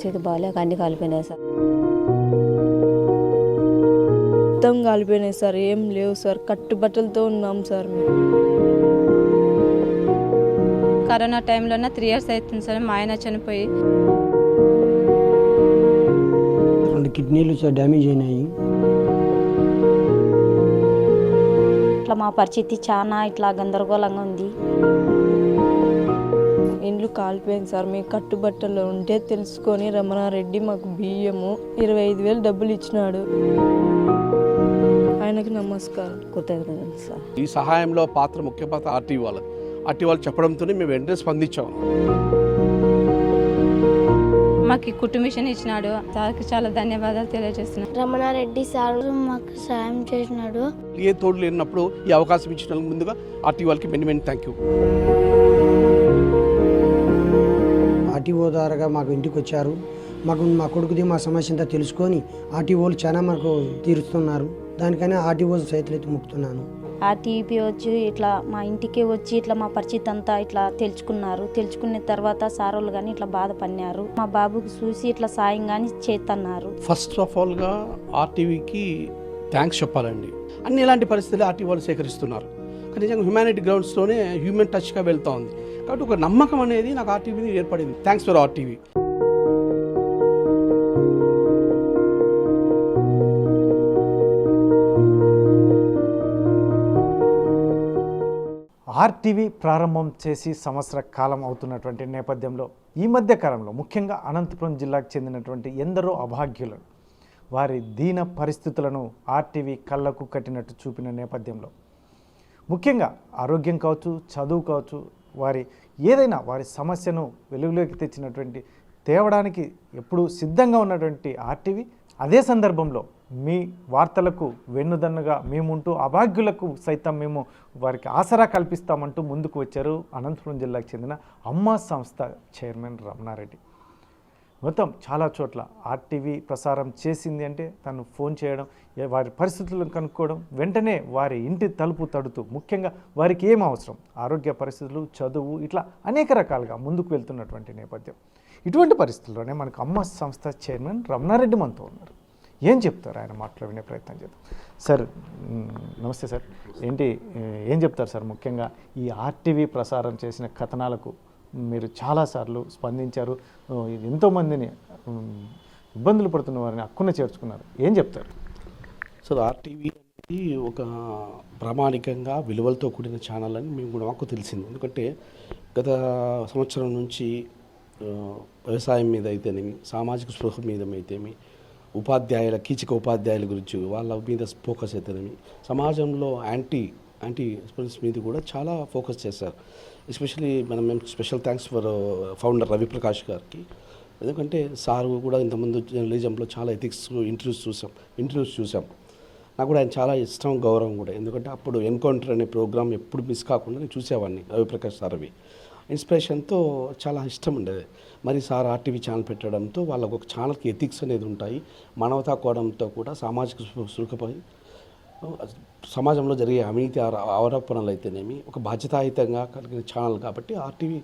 పరిస్థితి బాగాలేక అన్ని కాలిపోయినాయి సార్. మొత్తం కాలిపోయినాయి సార్, ఏం లేవు సార్, కట్టుబట్టలతో ఉన్నాం సార్ మేము. కరోనా టైంలోనే 3 years అవుతుంది సార్ మా ఆయన చనిపోయి. 2 కిడ్నీలు డ్యామేజ్ అయినాయి. ఇట్లా మా పరిస్థితి చాలా ఇట్లా గందరగోళంగా ఉంది. ఇండ్లు కాలిపోయింది సార్. మేము కట్టుబట్టలో ఉంటే తెలుసుకొని రమణారెడ్డి మాకు బియ్యము 25,000 డబ్బులు ఇచ్చినాడు. ఆయనకి నమస్కారం, కృతజ్ఞతలు సార్. ఈ సహాయంలో ముఖ్య పాత్ర ఆర్టీవీ వాళ్ళు చెప్పడంతోనే మేము వెంటనే స్పందించాము. మాకు కుటుంబ మిషన్ ఇచ్చినాడు, సార్కి చాలా ధన్యవాదాలు తెలియజేస్తున్నాను. రమణారెడ్డి సార్ మాకు సాయం చేసినాడు. ఏ తోడు లేనప్పుడు ఈ అవకాశం ఇచ్చిన ముందుగా ఆర్టీవీ వాళ్ళకి మెనీ థ్యాంక్ యూ. ఆర్టీఓ ద్వారాగా మాకు ఇంటికి వచ్చారు. మా కొడుకుది మా సమస్య అంతా తెలుసుకొని ఆర్టీఓలు చాలా మాకు తీరుస్తున్నారు. దానికైనా ఆర్టీఓ చేతులెత్తి మొక్కుతున్నాను. ఆర్టీపీ వచ్చి ఇట్లా మా ఇంటికి వచ్చి ఇట్లా మా పరిస్థితి అంతా ఇట్లా తెలుసుకున్నారు. తెలుసుకున్న తర్వాత సారోళ్ళు కానీ ఇట్లా బాధపడినారు. మా బాబుకి చూసి ఇట్లా సాయం కానీ చేస్తున్నారు. ఫస్ట్ ఆఫ్ ఆల్గా ఆర్టీవీకి థ్యాంక్స్ చెప్పాలండి. అన్ని ఇలాంటి పరిస్థితులు ఆర్టీవీ వాళ్ళు సేకరిస్తున్నారు. కానీ నిజంగా హ్యుమానిటీ గ్రౌండ్స్లోనే హ్యూమన్ టచ్గా వెళ్తూ ఉంది. కాబట్టి ఒక నమ్మకం అనేది నాకు ఆర్టీవీ మీద ఏర్పడింది. Thanks for RTV. ఆర్టీవీ ప్రారంభం చేసి సంవత్సర కాలం అవుతున్నటువంటి నేపథ్యంలో ఈ మధ్య కాలంలో ముఖ్యంగా అనంతపురం జిల్లాకు చెందినటువంటి ఎందరో అభాగ్యులను వారి దీన పరిస్థితులను ఆర్టీవీ కళ్ళకు కట్టినట్టు చూపిన నేపథ్యంలో ముఖ్యంగా ఆరోగ్యం కావచ్చు, చదువు కావచ్చు, వారి ఏదైనా వారి సమస్యను వెలుగులోకి తెచ్చినటువంటి తేవడానికి ఎప్పుడూ సిద్ధంగా ఉన్నటువంటి ఆర్టీవీ అదే సందర్భంలో మీ వార్తలకు వెన్నుదన్నుగా మేముంటూ అభాగ్యులకు సైతం మేము వారికి ఆసరా కల్పిస్తామంటూ ముందుకు వచ్చారు అనంతపురం జిల్లాకు చెందిన అమ్మ సంస్థ చైర్మన్ రమణారెడ్డి. మొత్తం చాలా చోట్ల ఆర్టీవీ ప్రసారం చేసింది అంటే తను ఫోన్ చేయడం, వారి పరిస్థితులను కనుక్కోవడం, వెంటనే వారి ఇంటి తలుపు తడుతూ ముఖ్యంగా వారికి ఏం అవసరం, ఆరోగ్య పరిస్థితులు, చదువు, ఇట్లా అనేక రకాలుగా ముందుకు వెళ్తున్నటువంటి నేపథ్యం. ఇటువంటి పరిస్థితుల్లోనే మనకు అమ్మ సంస్థ చైర్మన్ రమణారెడ్డి మనతో ఉన్నారు. ఏం చెప్తారు ఆయన మాటలో వినే ప్రయత్నం చేద్దాం. సార్ నమస్తే సార్. ఏం చెప్తారు సార్? ముఖ్యంగా ఈ ఆర్టీవీ ప్రసారం చేసిన కథనాలకు మీరు చాలాసార్లు స్పందించారు, ఎంతోమందిని ఇబ్బందులు పడుతున్న వారిని హక్కున చేర్చుకున్నారు. ఏం చెప్తారు? సో ఆర్టీవీ అనేది ఒక ప్రామాణికంగా విలువలతో కూడిన ఛానల్ అని మేము కూడా మాకు తెలిసింది. ఎందుకంటే గత సంవత్సరం నుంచి వ్యవసాయం మీద అయితేనేమి, సామాజిక స్పృహ మీద అయితేమి, కీచక ఉపాధ్యాయుల గురించి వాళ్ళ మీద ఫోకస్ అయితేనేమి, సమాజంలో యాంటీ ఎక్స్పీరియన్స్ మీద కూడా చాలా ఫోకస్ చేశారు. ఎస్పెషలీ మేము special thanks for founder Ravi Prakash గారికి. ఎందుకంటే సార్ కూడా ఇంతకుముందు జర్నలిజంలో చాలా ఎథిక్స్ ఇంటర్వ్యూస్ చూసాం. నాకు కూడా ఆయన చాలా ఇష్టం, గౌరవం కూడా. ఎందుకంటే అప్పుడు ఎన్కౌంటర్ అనే ప్రోగ్రామ్ ఎప్పుడు మిస్ కాకుండా నేను చూసేవాడిని. రవిప్రకాష్ సార్వి ఇన్స్పిరేషన్తో చాలా ఇష్టం ఉండేది. మరి సార్ ఆర్టీవీ ఛానల్ పెట్టడంతో వాళ్ళకు ఒక ఛానల్కి ఎథిక్స్ అనేది ఉంటాయి, మానవతా కోణంతో కూడా సామాజిక సుఖపై సమాజంలో జరిగే అవినీతి ఆరోపణలు అయితేనేమి ఒక బాధ్యతాయుతంగా కలిగిన ఛానల్. కాబట్టి ఆర్టీవీ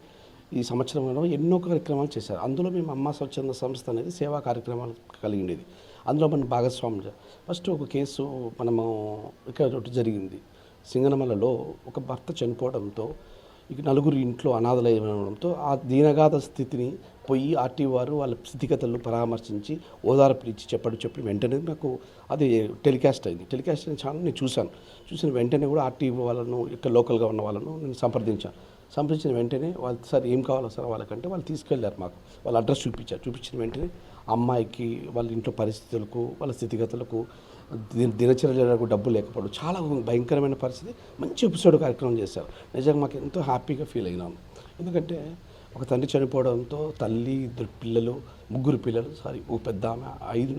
ఈ సంవత్సరంలో ఎన్నో కార్యక్రమాలు చేశారు. అందులో మేము అమ్మ స్వచ్ఛంద సంస్థ అనేది సేవా కార్యక్రమాలు కలిగిండేది. అందులో మనం భాగస్వామ్యం. ఫస్ట్ ఒక కేసు ఇక్కడ జరిగింది. సింగనమలలో ఒక భర్త చనిపోవడంతో ఇక 9 ఇంట్లో అనాథలైనడంతో ఆ దీనగాథ స్థితిని పోయి ఆర్టీవీ వారు వాళ్ళ స్థితిగతులను పరామర్శించి ఓదార్పునిచ్చి చెప్పి వెంటనే నాకు అది టెలికాస్ట్ అయింది. టెలికాస్ట్ అయిన ఛానల్ నేను చూసిన వెంటనే కూడా ఆర్టీవీ వాళ్ళను ఇక్కడ లోకల్గా ఉన్న వాళ్ళను నేను సంప్రదించిన వెంటనే వాళ్ళు సార్ ఏం కావాలో సార్ వాళ్ళకంటే వాళ్ళు తీసుకెళ్ళారు. మాకు వాళ్ళ అడ్రస్ చూపించిన వెంటనే అమ్మాయికి వాళ్ళ ఇంట్లో పరిస్థితులకు, వాళ్ళ స్థితిగతులకు, దినచర్యలకు డబ్బు లేకపోవడం, చాలా భయంకరమైన పరిస్థితి. మంచి ఎపిసోడ్ కార్యక్రమం చేశారు. నిజంగా మాకు ఎంతో హ్యాపీగా ఫీల్ అయినాను. ఎందుకంటే ఒక తండ్రి చనిపోవడంతో తల్లి, 2 పిల్లలు, 3 పిల్లలు, ఒక పెద్ద ఆమె,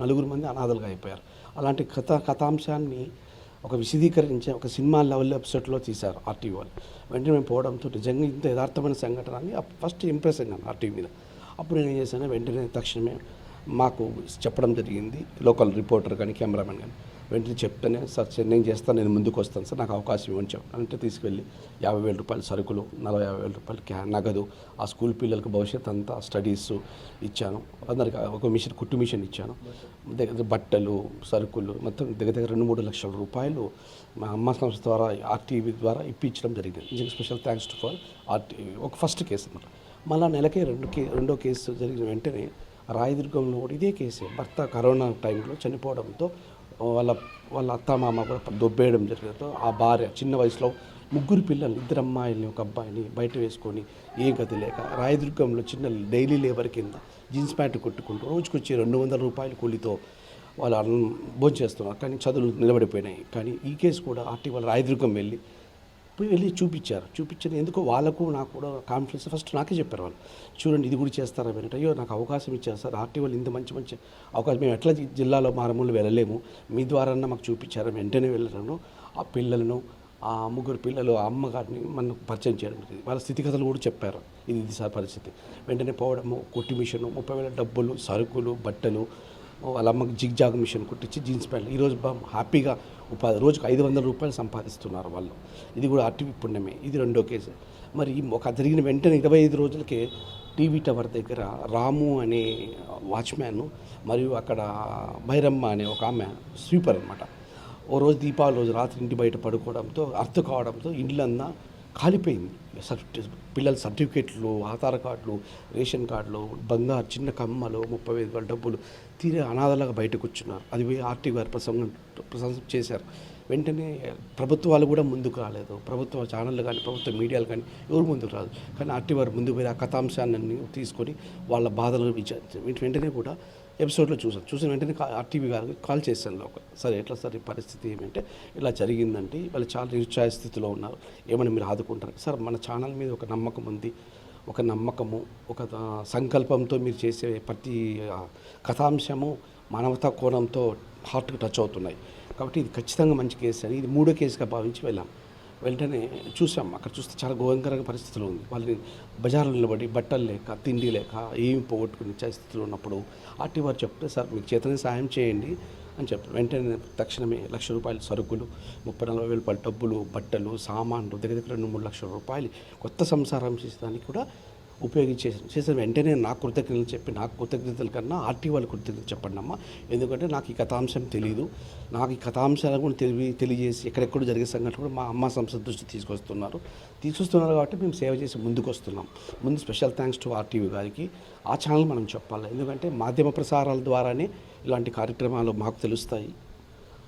9 మంది అనాథలుగా అయిపోయారు. అలాంటి కథాంశాన్ని ఒక విశదీకరించే ఒక సినిమా లెవెల్ ఎపిసోడ్లో తీశారు ఆర్టీవీ వాళ్ళు. వెంటనే మేము పోవడంతో నిజంగా ఇంత యథార్థమైన సంఘటన అని ఫస్ట్ ఇంప్రెస్ అయినాను ఆర్టీవీ మీద. అప్పుడు నేను ఏం చేశాను, వెంటనే తక్షణమే మాకు చెప్పడం జరిగింది. లోకల్ రిపోర్టర్ కానీ, కెమెరామెన్ కానీ, వెంటనే చెప్తానే సార్ నేను చేస్తాను, నేను ముందుకు వస్తాను సార్, నాకు అవకాశం ఇవ్వని చెప్పాను. అంటే తీసుకెళ్ళి 50,000 రూపాయలు సరుకులు, 40-50,000 రూపాయలు నగదు, ఆ స్కూల్ పిల్లలకు భవిష్యత్ అంతా స్టడీస్ ఇచ్చాను. అందరికి ఒక మిషన్, కుట్టు మిషన్ ఇచ్చాను. దగ్గర బట్టలు, సరుకులు మొత్తం దగ్గర 2-3 లక్షల రూపాయలు మా అమ్మ సంస్థ ద్వారా ఆర్టీవీ ద్వారా ఇప్పించడం జరిగింది. నిజంగా special thanks to for RTV. ఒక ఫస్ట్ కేసు అన్నమాట. మళ్ళీ నెలకే రెండో కేసు జరిగిన వెంటనే రాయదుర్గంలో కూడా ఇదే కేసే. భర్త కరోనా టైంలో చనిపోవడంతో వాళ్ళ అత్తమామ కూడా దొబ్బేయడం జరిగిందో, ఆ భార్య చిన్న వయసులో 3 పిల్లలు, 2 అమ్మాయిల్ని 1 అబ్బాయిని బయట వేసుకొని ఏ గతి లేక రాయదుర్గంలో చిన్న డైలీ లేబర్ కింద జీన్స్ ప్యాంటు కొట్టుకుంటూ రోజుకొచ్చి 200 రూపాయల కూలితో వాళ్ళు భోజనం చేస్తున్నారు. కానీ చదువులు నిలబడిపోయినాయి. కానీ ఈ కేసు కూడా వాళ్ళ రాయదుర్గం వెళ్ళి చూపించారు. ఎందుకో వాళ్ళకు నాకు కూడా కాన్ఫిడెన్స్ ఫస్ట్ నాకే చెప్పారు వాళ్ళు, చూడండి ఇది కూడా చేస్తారా అంటే, అయ్యో నాకు అవకాశం ఇచ్చారు సార్, ఆర్టీ వాళ్ళు ఇంత మంచి అవకాశం, మేము ఎట్లా జిల్లాలో మారుమూలు వెళ్ళలేము, మీ ద్వారా మాకు చూపించారు. వెంటనే వెళ్ళాను. ఆ పిల్లలను, ఆ 3 పిల్లలు, ఆ అమ్మగారిని మనకు పరిచయం చేయడం జరిగింది. వాళ్ళ స్థితిగతులు కూడా చెప్పారు, ఇది సార్ పరిస్థితి. వెంటనే పోవడము, కుట్టి మిషను, 30,000 డబ్బులు, సరుకులు, బట్టలు, వాళ్ళ అమ్మకి జిగ్జాగ్ మిషన్ కుట్టించి జీన్స్ ప్యాంట్లు. ఈరోజు హ్యాపీగా ఉపాధి, రోజుకు 500 రూపాయలు సంపాదిస్తున్నారు వాళ్ళు. ఇది కూడా ఆర్టీవీ పుణ్యమే. ఇది రెండో కేసు. మరి ఒక జరిగిన వెంటనే 25 రోజులకే టీవీ టవర్ దగ్గర రాము అనే వాచ్మ్యాన్ మరియు అక్కడ భైరమ్మ అనే ఒక ఆమె స్వీపర్ అనమాట, ఓ రోజు దీపావళి రోజు రాత్రి ఇంటి బయట పడుకోవడంతో అర్థం కావడంతో ఇళ్ళంతా కాలిపోయింది. పిల్లల సర్టిఫికెట్లు, ఆధార్ కార్డులు, రేషన్ కార్డులు, బంగారు చిన్న కమ్మలు, 35,000 డబ్బులు తీరే అనాథలాగా బయటకు వచ్చున్నారు. అది పోయి ఆర్టీ గారు ప్రశంస చేశారు. వెంటనే ప్రభుత్వాలు కూడా ముందుకు రాలేదు. ప్రభుత్వ ఛానళ్ళు కానీ, ప్రభుత్వ మీడియాలు కానీ ఎవరు ముందుకు రాదు. కానీ ఆర్టీ వారు ముందుకు పోయి ఆ కథాంశాన్ని తీసుకొని వాళ్ళ బాధలు వెంటనే కూడా ఎపిసోడ్లో చూసిన వెంటనే ఆర్టీవీ గారికి కాల్ చేశాను. సరే ఎట్లా సార్ ఈ పరిస్థితి ఏమంటే, ఇలా జరిగిందంటే వాళ్ళు చాలా నిరుత్సాహ స్థితిలో ఉన్నారు, ఏమైనా మీరు ఆదుకుంటారు సార్. మన ఛానల్ మీద ఒక నమ్మకం ఉంది, ఒక నమ్మకము, ఒక సంకల్పంతో మీరు చేసే ప్రతి కథాంశము మానవతా కోణంతో హార్ట్కి టచ్ అవుతున్నాయి కాబట్టి ఇది ఖచ్చితంగా మంచి కేసు అని, ఇది 3వ కేసుగా భావించి వెళ్ళాం. వెంటనే చూసాం, అక్కడ చూస్తే చాలా ఘోరంకరంగా పరిస్థితులు ఉంది. వాళ్ళని బజార్లో నిలబడి బట్టలు లేక, తిండి లేక, ఏమి పోగొట్టుకుని స్థితిలో ఉన్నప్పుడు ఆర్టీ వారు చెప్తే, సార్ మీకు చేతనే సాయం చేయండి అని చెప్పారు. వెంటనే తక్షణమే 1,00,000 రూపాయలు సరుకులు, 30-40,000 రూపాయల డబ్బులు, బట్టలు, సామాన్లు, దగ్గర 2-3 లక్షల రూపాయలు కొత్త సంసారం చేసేదానికి కూడా చేసిన వెంటనే నాకు కృతజ్ఞతలు చెప్పి, నాకు కృతజ్ఞతల కన్నా ఆర్టీ వాళ్ళు కృతజ్ఞతలు చెప్పండి అమ్మా, ఎందుకంటే నాకు ఈ కథాంశం తెలియదు, నాకు ఈ కథాంశాలను కూడా తెలియజేసి ఎక్కడెక్కడ జరిగే సంఘటన కూడా మా అమ్మ సంస్థ దృష్టి తీసుకొస్తున్నారు కాబట్టి మేము సేవ చేసి ముందుకు వస్తున్నాం. ముందు స్పెషల్ థ్యాంక్స్ టు ఆర్టీవీ గారికి. ఆ ఛానల్ మనం చెప్పాలి, ఎందుకంటే మాధ్యమ ప్రసారాల ద్వారానే ఇలాంటి కార్యక్రమాలు మాకు తెలుస్తాయి,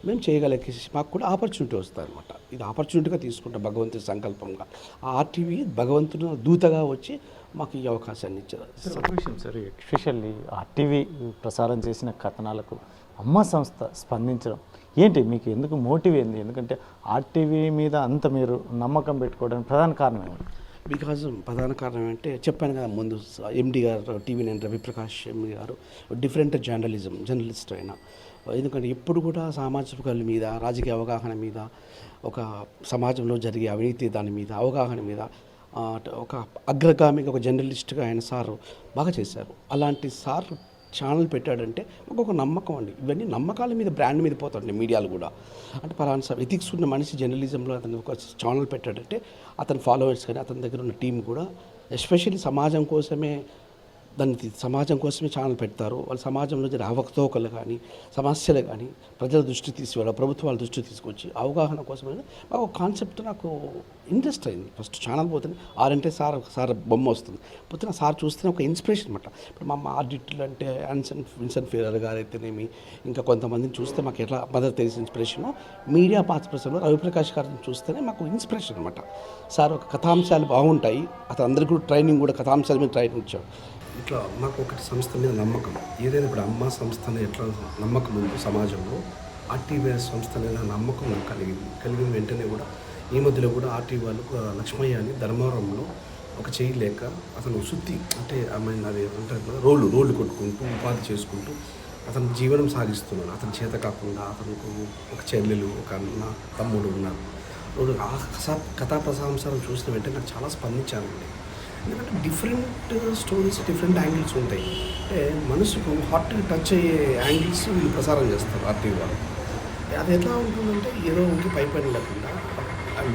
మేము చేయగలిగేసి మాకు కూడా ఆపర్చునిటీ వస్తాయి అనమాట. ఇది ఆపర్చునిటీగా తీసుకుంటాం, భగవంతుడి సంకల్పంగా. ఆ ఆర్టీవీ భగవంతుడు దూతగా వచ్చి మాకు ఈ అవకాశాన్ని ఇచ్చారు. సార్, ఎస్పెషల్లీ ఆర్టీవీ ప్రసారం చేసిన కథనాలకు అమ్మ సంస్థ స్పందించడం ఏంటి, మీకు ఎందుకు మోటివ్ ఏంది? ఎందుకంటే ఆర్టీవీ మీద అంత మీరు నమ్మకం పెట్టుకోవడానికి ప్రధాన కారణం ఏంటి? ప్రధాన కారణం అంటే చెప్పాను కదా ముందు, ఎండి గారు TV9 రవిప్రకాష్ ఎండి గారు డిఫరెంట్ జర్నలిస్ట్ అయినా, ఎందుకంటే ఎప్పుడు కూడా సామాజిక మీద, రాజకీయ అవగాహన మీద, ఒక సమాజంలో జరిగే అవినీతి దాని మీద అవగాహన మీద ఒక అగ్రగామిగా ఒక జర్నలిస్ట్గా ఆయన సార్ బాగా చేశారు. అలాంటి సార్ ఛానల్ పెట్టాడంటే ఒక నమ్మకం అండి. ఇవన్నీ నమ్మకాల మీద, బ్రాండ్ మీద పోతాడండి మీడియాలు కూడా. అంటే పలానా సార్ ఎథిక్స్ ఉన్న మనిషి జర్నలిజంలో అతను ఒక ఛానల్ పెట్టాడంటే అతని ఫాలోవర్స్ కానీ, అతని దగ్గర ఉన్న టీం కూడా ఎస్పెషల్లీ సమాజం కోసమే ఛానల్ పెడతారు. వాళ్ళు సమాజంలో జరిగే అవకతవకలు కానీ, సమస్యలు కానీ ప్రజల దృష్టి తీసుకువెళ్ళ, ప్రభుత్వాల దృష్టి తీసుకొచ్చి అవగాహన కోసమే మాకు ఒక కాన్సెప్ట్ నాకు ఇంట్రెస్ట్ అయింది. ఫస్ట్ ఛానల్ పోతే ఆరంటే సార్ బొమ్మ వస్తుంది, పోతే సార్ చూస్తేనే ఒక ఇన్స్పిరేషన్ అనమాట. ఇప్పుడు మా ఆడిట్లు అంటే విన్సెంట్ ఫెరర్ గారు అయితేనేమి, ఇంకా కొంతమందిని చూస్తే మాకు ఎట్లా మదర్ తెలిసిన ఇన్స్పిరేషను, మీడియా పాత్రలో రవిప్రకాష్ గారిని చూస్తేనే మాకు ఇన్స్పిరేషన్ అనమాట. సార్ ఒక కథాంశాలు బాగుంటాయి, అతను అందరికీ కూడా ట్రైనింగ్ కూడా కథాంశాల మీద ట్రైనింగ్ ఇచ్చాడు. ఇట్లా మాకు ఒకటి సంస్థ మీద నమ్మకం, ఏదైనా ఇప్పుడు అమ్మ సంస్థని ఎట్లా నమ్మకం ఉంది సమాజంలో, ఆర్టీవీ సంస్థ మీద నమ్మకం నాకు కలిగిన వెంటనే కూడా ఈ మధ్యలో కూడా ఆర్టీవీ వాళ్ళు లక్ష్మయ్య అని ధర్మవరంలో ఒక చేయి లేక అతను శుద్ధి అంటే అమ్మాయి అది అంటారు కదా, రోళ్ళు కొట్టుకుంటూ ఉపాధి చేసుకుంటూ అతను జీవనం సాగిస్తున్నాడు. అతని చేత కాకుండా అతనికి ఒక చెల్లెలు, ఒక అన్న, తమ్ముడు ఉన్నారు. ఆ కథా ప్రసాంశాలను చూసిన వెంటనే నాకు చాలా స్పందించానండి. ఎందుకంటే డిఫరెంట్ స్టోరీస్, డిఫరెంట్ యాంగిల్స్ ఉంటాయి. అంటే మనసుకు హార్ట్కి టచ్ అయ్యే యాంగిల్స్ వీళ్ళు ప్రసారం చేస్తారు ఆర్టీవీ వాళ్ళు. అది ఎట్లా ఉంటుందంటే ఏదో ఉండి పై పని లేకుండా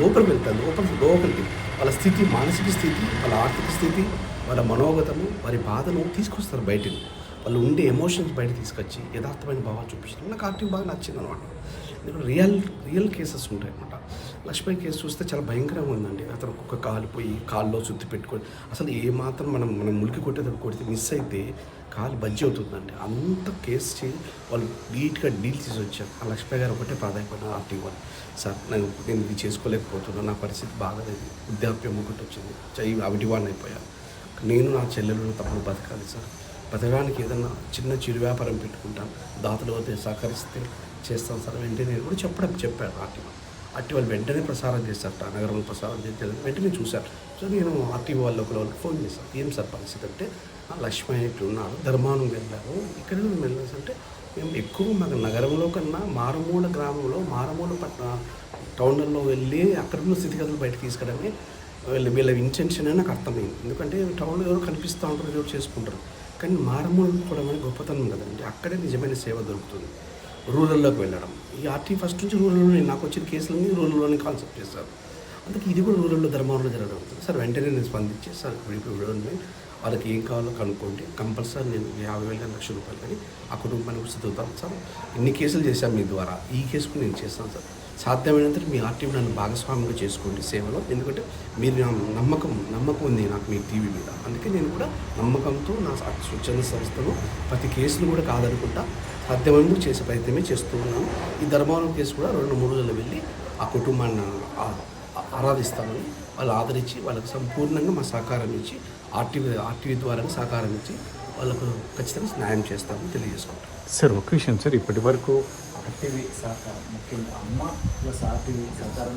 లోపలికి వెళ్తారు, లోపలికి వాళ్ళ స్థితి, మానసిక స్థితి, వాళ్ళ ఆర్థిక స్థితి, వాళ్ళ మనోగతము, వారి బాధను తీసుకొస్తారు బయటికి. వాళ్ళు ఉండే ఎమోషన్స్ బయట తీసుకొచ్చి యథార్థమైన భావాలు చూపించడం నాకు ఆర్టీవీ బాగా నచ్చింది అనమాట. ఎందుకంటే రియల్ కేసెస్ ఉంటాయి అనమాట. లక్ష్మీ కేసు చూస్తే చాలా భయంకరంగా ఉందండి. అతను ఒక కాలిపోయి కాల్లో చుత్తి పెట్టుకొని అసలు ఏమాత్రం మనం ములికి కొడితే మిస్ అయితే కాలు బజ్జి అవుతుందండి. అంత కేసు వాళ్ళు నీట్గా డీల్ చేసి వచ్చారు. ఆ లక్ష్మీ గారు ఒకటే ప్రాధాన్యపడిన ఆర్టీవీ వాళ్ళు, సార్ నేను ఇది చేసుకోలేకపోతున్నాను, నా పరిస్థితి బాగాలేదు, వృద్ధాప్యం ఒకటి వచ్చింది, అవిటి వాడిని అయిపోయాను, నేను నా చెల్లెలు తప్పుడు బతకాలి సార్, బతకడానికి ఏదన్నా చిన్న చిరు వ్యాపారం పెట్టుకుంటాను, దాతలు అయితే సహకరిస్తే చేస్తాను సార్ వెంటనే నేను కూడా చెప్పారు ఆర్టీవీ వాళ్ళు వెంటనే ప్రసారం చేశారట, నగరంలో ప్రసారం చేశారు. వెంటనే చూశారు. సో నేను ఆర్టీవీ వాళ్ళకి ఫోన్ చేశాను, ఏం సార్ పరిస్థితి అంటే లక్ష్మీ ఇట్లా ఉన్నారు, ధర్మానం వెళ్ళారు, ఇక్కడ వెళ్ళాల్సి అంటే మేము ఎక్కువ మాకు నగరంలో కన్నా మారుమూల గ్రామంలో మారుమూల టౌన్లలో వెళ్ళి అక్కడ ఉన్న స్థితిగతులు బయటకు తీసుకురావడమే వీళ్ళ ఇంటెన్షన్ అని నాకు అర్థమైంది. ఎందుకంటే టౌన్లో ఎవరు కనిపిస్తూ ఉంటారు, ఎవరు చేసుకుంటారు, కానీ మారుమూల కూడా గొప్పతనం కదండి. అక్కడే నిజమైన సేవ దొరుకుతుంది. రూరల్లోకి వెళ్ళడం, ఈ ఆర్టీవీ ఫస్ట్ నుంచి రూరల్లో నాకు వచ్చిన కేసులన్నీ రూరల్లోనే కాన్సెప్ట్ చేస్తారు. అందుకే ఇది కూడా రూరల్లో ధర్మంలో జరగడం అవుతుంది. సార్ వెంటనే నేను స్పందించి సార్ ఇప్పుడు వాళ్ళకి ఏం కావాలో కనుక్కోండి, కంపల్సరీ నేను 50,000 లక్ష రూపాయలు కానీ ఆ కుటుంబానికి చదువుతాను సార్, ఇన్ని కేసులు చేశాను మీ ద్వారా, ఈ కేసుకు నేను చేస్తాను సార్, సాధ్యమైనంత మీ ఆర్టీవీ నన్ను భాగస్వామ్యంగా చేసుకోండి సేవలో, ఎందుకంటే మీరు నమ్మకం ఉంది నాకు మీ టీవీ మీద, అందుకే నేను కూడా నమ్మకంతో నా స్వచ్ఛంద సంస్థను ప్రతి కేసును కూడా కాదనుకుంటా సాధ్యమైనంత చేసే ప్రయత్నమే చేస్తూ ఉన్నాను. ఈ ధర్మవరం కేసు కూడా 2-3 రోజులు వెళ్ళి ఆ కుటుంబాన్ని ఆరాధిస్తామని వాళ్ళు ఆదరించి వాళ్ళకు సంపూర్ణంగా మా సహకారం ఇచ్చి ఆర్టీవీ ద్వారా సహకారం ఇచ్చి వాళ్ళకు ఖచ్చితంగా న్యాయం చేస్తామని తెలియజేసుకుంటాం. సార్ ఒక విషయం సార్, ఇప్పటి వరకు ఆర్టీవీ సహకారం ముఖ్యంగా అమ్మ ప్లస్ ఆర్టీవీ సహకారం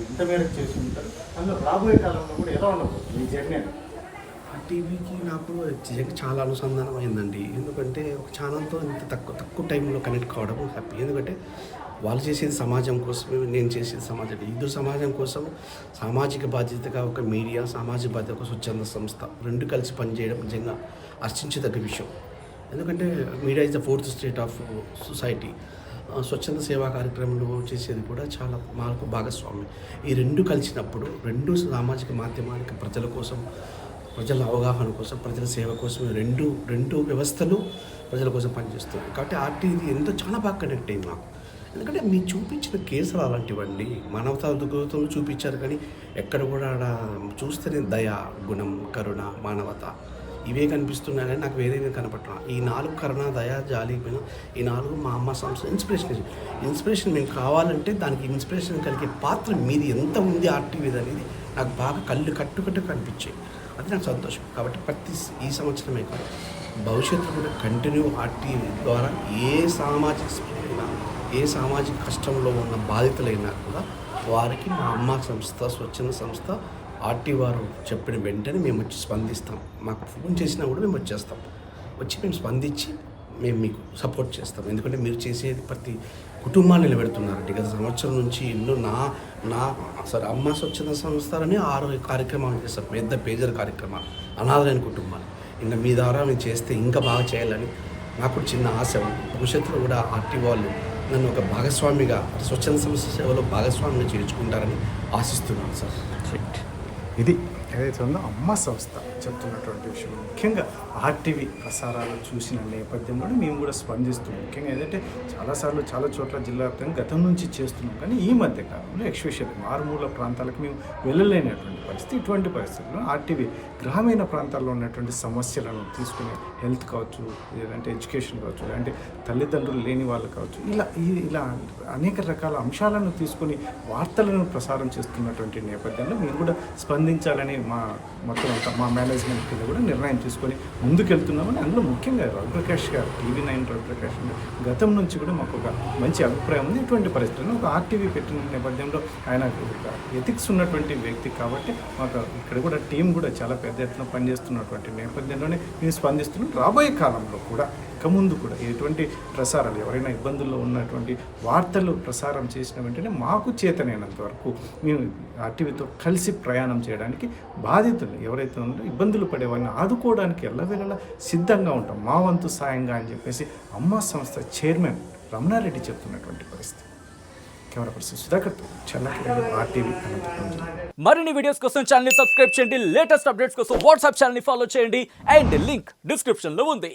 ఎంత మేరకు చేసి ఉంటారు, అందులో రాబోయే కాలంలో కూడా ఎలా ఉండబోతుంది మీ జర్నీ? టీవీకి నాకు చాలా అనుసంధానం అయిందండి. ఎందుకంటే ఒక ఛానల్తో ఇంత తక్కువ టైంలో కనెక్ట్ కావడం హ్యాపీ. ఎందుకంటే వాళ్ళు చేసేది సమాజం కోసమే, నేను చేసేది సమాజం, ఇద్దరు సమాజం కోసం సామాజిక బాధ్యతగా ఒక మీడియా, సామాజిక బాధ్యత ఒక స్వచ్ఛంద సంస్థ రెండు కలిసి పనిచేయడం నిజంగా హర్షించదగ్గ విషయం. ఎందుకంటే media is the 4th state of society. స్వచ్ఛంద సేవా కార్యక్రమంలో చేసేది కూడా చాలా మాకు భాగస్వామ్యం. ఈ రెండు కలిసినప్పుడు రెండు సామాజిక మాధ్యమానికి ప్రజల కోసం, ప్రజల అవగాహన కోసం, ప్రజల సేవ కోసం రెండు వ్యవస్థలు ప్రజల కోసం పనిచేస్తున్నాయి. కాబట్టి ఆర్టీవీ ఎంతో చాలా బాగా కనెక్ట్ అయింది మాకు. ఎందుకంటే మీరు చూపించిన కేసులు అలాంటివండి, మానవతా దృక్పథంలో చూపించారు, కానీ ఎక్కడ కూడా చూస్తేనే దయ, గుణం, కరుణ, మానవత ఇవే కనిపిస్తున్నాయి, కానీ నాకు వేరేవి కనపట్లా. ఈ 4 కరుణ, దయ, జాలి, ఈ 4 మా అమ్మ సంస్థ ఇన్స్పిరేషన్ మేము కావాలంటే దానికి ఇన్స్పిరేషన్ కలిగే పాత్ర మీది ఎంత ఉంది ఆర్టీవీ అనేది నాకు బాగా కట్టు కనిపించాయి. అది నాకు సంతోషం. కాబట్టి ఈ సంవత్సరమే కాదు, భవిష్యత్తు కూడా కంటిన్యూ ఆర్టీవీ ద్వారా ఏ సామాజిక కష్టంలో ఉన్న బాధితులైనా కూడా వారికి మా అమ్మ సంస్థ, స్వచ్ఛంద సంస్థ, ఆర్టీవీ వారు చెప్పిన వెంటనే మేము వచ్చి స్పందిస్తాం. మాకు ఫోన్ చేసినా కూడా మేము వచ్చి మేము స్పందించి మేము మీకు సపోర్ట్ చేస్తాం. ఎందుకంటే మీరు చేసేది ప్రతి కుటుంబాన్ని నిలబెడుతున్నారండి. గత సంవత్సరం నుంచి ఎన్నో సరే అమ్మ స్వచ్ఛంద సంస్థలని 6 కార్యక్రమాలు చేస్తారు, పెద్ద పేజర్ కార్యక్రమాలు, అనాథలైన కుటుంబాలు. ఇంకా మీ ద్వారా మేము చేస్తే ఇంకా బాగా చేయాలని నాకు చిన్న ఆశ ఉంది. భవిష్యత్తులో కూడా ఆర్టీవీ వాళ్ళు నన్ను ఒక భాగస్వామిగా, స్వచ్ఛంద సంస్థ సేవలో భాగస్వామిగా చేర్చుకుంటారని ఆశిస్తున్నాను సార్. ఇది ఏదైతే ఉందో అమ్మ సంస్థ చెప్తున్నటువంటి విషయం, ముఖ్యంగా ఆర్టీవీ ప్రసారాలు చూసిన నేపథ్యంలో మేము కూడా స్పందిస్తున్నాం. ముఖ్యంగా ఏదంటే చాలాసార్లు చాలా చోట్ల జిల్లా వ్యాప్తంగా గతం నుంచి చేస్తున్నాం, కానీ ఈ మధ్య కాలంలో ఎక్స్పెషల్లీ మారుమూల ప్రాంతాలకు మేము వెళ్ళలేనటువంటి పరిస్థితి. ఇటువంటి పరిస్థితుల్లో ఆర్టీవీ గ్రామీణ ప్రాంతాల్లో ఉన్నటువంటి సమస్యలను తీసుకుని హెల్త్ కావచ్చు, లేదంటే ఎడ్యుకేషన్ కావచ్చు, లేదంటే తల్లిదండ్రులు లేని వాళ్ళు కావచ్చు, ఇలా అనేక రకాల అంశాలను తీసుకొని వార్తలను ప్రసారం చేస్తున్నటువంటి నేపథ్యంలో మేము కూడా స్పందించాలని మొత్తం మా మేనేజ్మెంట్ కింద కూడా నిర్ణయం తీసుకొని ముందుకెళ్తున్నామని. అందులో ముఖ్యంగా రవిప్రకాష్ గారు, TV9 రవిప్రకాష్ గారు గతం నుంచి కూడా మాకు ఒక మంచి అభిప్రాయం ఉంది. ఇటువంటి పరిస్థితుల్లో ఒక ఆర్టీవీ పెట్టిన నేపథ్యంలో ఆయన ఎథిక్స్ ఉన్నటువంటి వ్యక్తి కాబట్టి మాకు ఇక్కడ కూడా టీం కూడా చాలా పెద్ద ఎత్తున పనిచేస్తున్నటువంటి నేపథ్యంలోనే మేము స్పందిస్తున్నాం. రాబోయే కాలంలో కూడా ఇక ముందు కూడా ఎటువంటి ప్రసారాలు ఎవరైనా ఇబ్బందుల్లో ఉన్నటువంటి వార్తలు ప్రసారం చేసిన వెంటనే మాకు చేతనైనంత వరకు మేము ఆర్టీవీతో కలిసి ప్రయాణం చేయడానికి బాధితులు ఎవరైతే ఉన్నారో ఇబ్బందులు పడే వారిని ఆదుకోవడానికి ఎల్లవేళలా సిద్ధంగా ఉంటాం, మా వంతు సాయంగా అని చెప్పేసి అమ్మ సంస్థ చైర్మన్ రమణారెడ్డి చెప్తున్నటువంటి పరిస్థితి. Camera person Sudhakar, Challakireddy, RTV Anantapur జిల్లా. మరిన్ని వీడియోస్ కోసం ఛానల్ ని సబ్స్క్రైబ్ చేయండి, లేటెస్ట్ అప్డేట్స్ కోసం వాట్సాప్ ఛానల్ ని ఫాలో చేయండి అండ్ లింక్ డిస్క్రిప్షన్ లో ఉంది.